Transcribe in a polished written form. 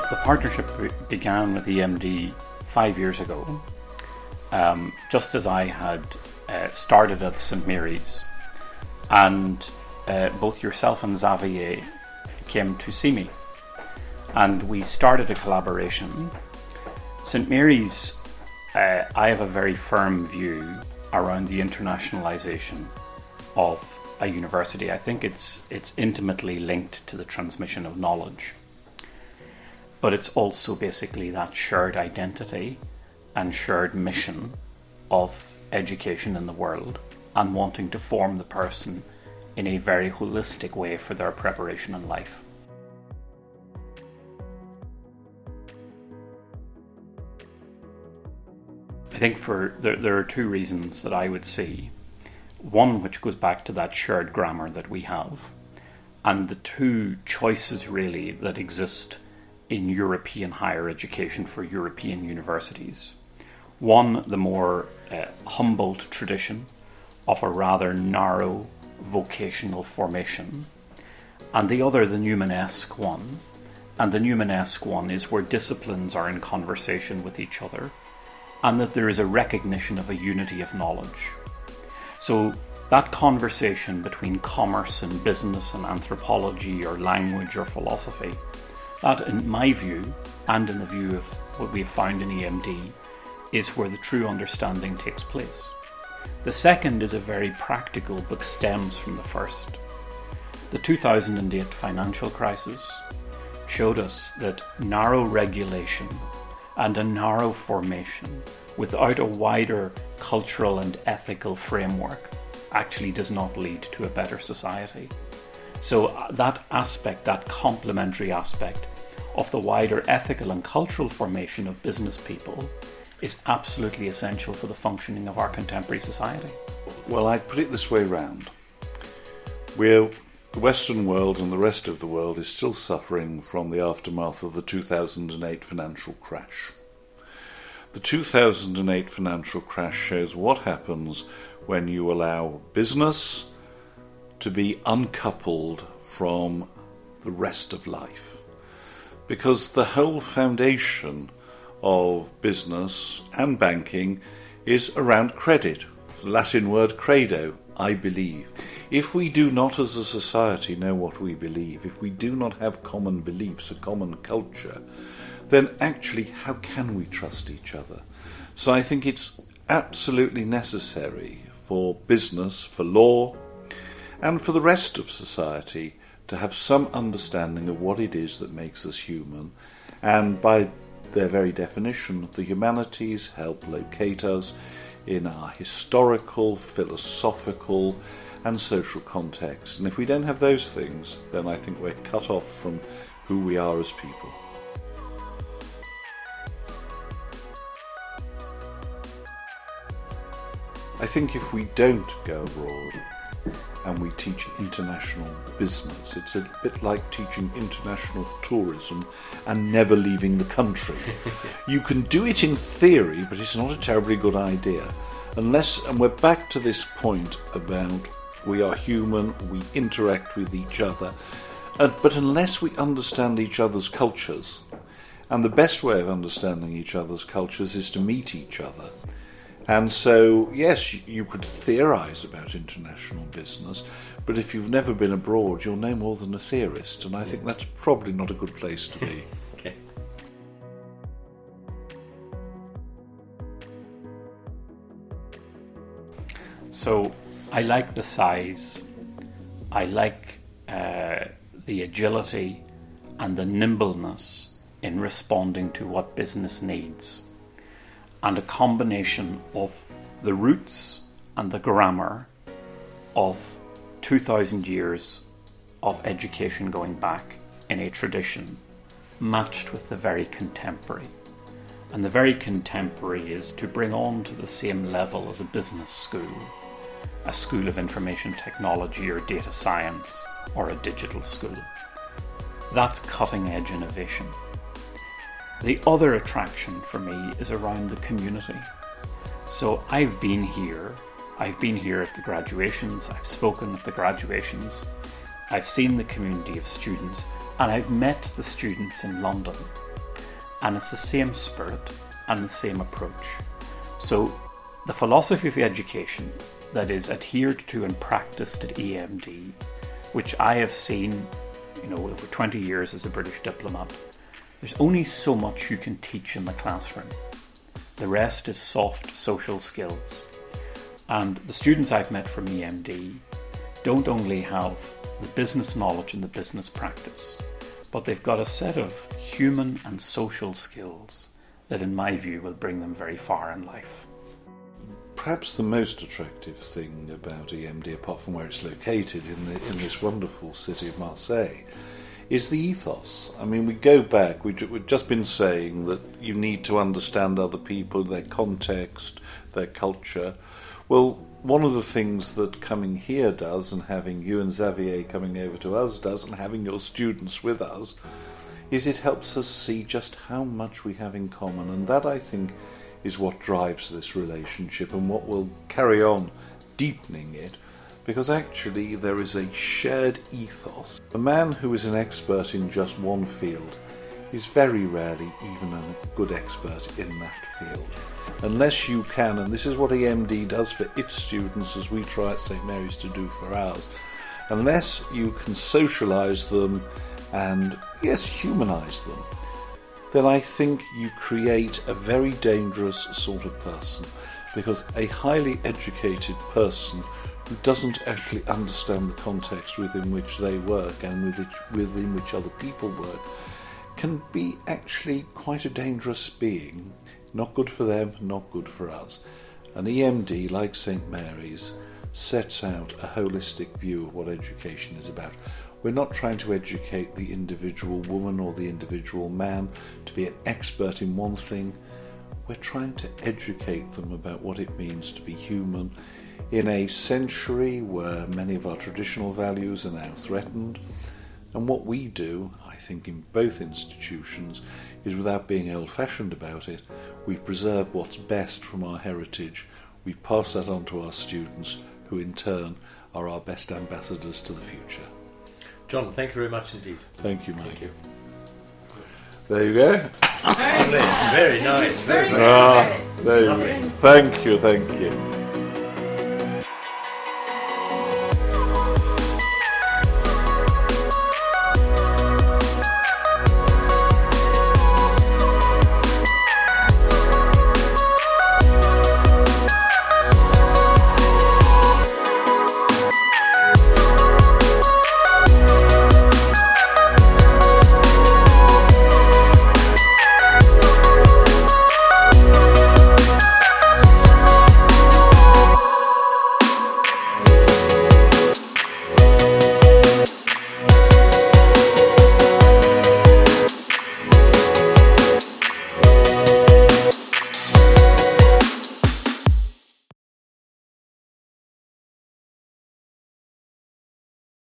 The partnership began with EMD 5 years ago, just as I had started at St Mary's, and both yourself and Xavier came to see me, and we started a collaboration. St Mary's, I have a very firm view around the internationalisation of a university. I think it's intimately linked to the transmission of knowledge. But it's also basically that shared identity and shared mission of education in the world and wanting to form the person in a very holistic way for their preparation in life. I think there are two reasons that I would see. One, which goes back to that shared grammar that we have, and the two choices really that exist in European higher education for European universities. One, the more Humboldt tradition of a rather narrow vocational formation, and the other, the Newmanesque one. And the Newmanesque one is where disciplines are in conversation with each other, and that there is a recognition of a unity of knowledge. So that conversation between commerce and business and anthropology or language or philosophy, that, in my view, and in the view of what we've found in EMD, is where the true understanding takes place. The second is a very practical but stems from the first. The 2008 financial crisis showed us that narrow regulation and a narrow formation without a wider cultural and ethical framework actually does not lead to a better society. So that aspect, that complementary aspect of the wider ethical and cultural formation of business people is absolutely essential for the functioning of our contemporary society. Well, I'd put it this way round. The Western world and the rest of the world is still suffering from the aftermath of the 2008 financial crash. The 2008 financial crash shows what happens when you allow business to be uncoupled from the rest of life. Because the whole foundation of business and banking is around credit. The Latin word credo, I believe. If we do not as a society know what we believe, if we do not have common beliefs, a common culture, then actually how can we trust each other? So I think it's absolutely necessary for business, for law, and for the rest of society to have some understanding of what it is that makes us human, and by their very definition, the humanities help locate us in our historical, philosophical and social context. And if we don't have those things, then I think we're cut off from who we are as people. I think if we don't go abroad and we teach international business, it's a bit like teaching international tourism and never leaving the country. You can do it in theory, but it's not a terribly good idea. And we're back to this point about we are human, we interact with each other, but unless we understand each other's cultures, and the best way of understanding each other's cultures is to meet each other And so, yes, you could theorise about international business, but if you've never been abroad, you're no more than a theorist, and I think that's probably not a good place to be. Okay. So I like the size, I like the agility and the nimbleness in responding to what business needs, and a combination of the roots and the grammar of 2,000 years of education going back in a tradition matched with the very contemporary. And the very contemporary is to bring on to the same level as a business school, a school of information technology or data science, or a digital school. That's cutting edge innovation. The other attraction for me is around the community. So I've been here at the graduations, I've spoken at the graduations, I've seen the community of students, and I've met the students in London. And it's the same spirit and the same approach. So the philosophy of education that is adhered to and practiced at EMD, which I have seen, over 20 years as a British diplomat, there's only so much you can teach in the classroom. The rest is soft social skills. And the students I've met from EMD don't only have the business knowledge and the business practice, but they've got a set of human and social skills that, in my view, will bring them very far in life. Perhaps the most attractive thing about EMD, apart from where it's located in this wonderful city of Marseille, is the ethos. I mean, we go back, we've just been saying that you need to understand other people, their context, their culture. Well, one of the things that coming here does, and having you and Xavier coming over to us does, and having your students with us, is it helps us see just how much we have in common. And that, I think, is what drives this relationship and what will carry on deepening it, because actually there is a shared ethos. A man who is an expert in just one field is very rarely even a good expert in that field. Unless you can, and this is what EMD does for its students as we try at St Mary's to do for ours, unless you can socialise them and, yes, humanise them, then I think you create a very dangerous sort of person, because a highly educated person who doesn't actually understand the context within which they work and within which other people work can be actually quite a dangerous being. Not good for them, not good for us. And EMD, like St Mary's, sets out a holistic view of what education is about. We're not trying to educate the individual woman or the individual man to be an expert in one thing. We're trying to educate them about what it means to be human in a century where many of our traditional values are now threatened. And what we do, I think, in both institutions is, without being old-fashioned about it, we preserve what's best from our heritage. We pass that on to our students, who in turn are our best ambassadors to the future. John, thank you very much indeed. Thank you, Mike. Thank you. There you go. Very nice. Very nice. There you go. Thank you.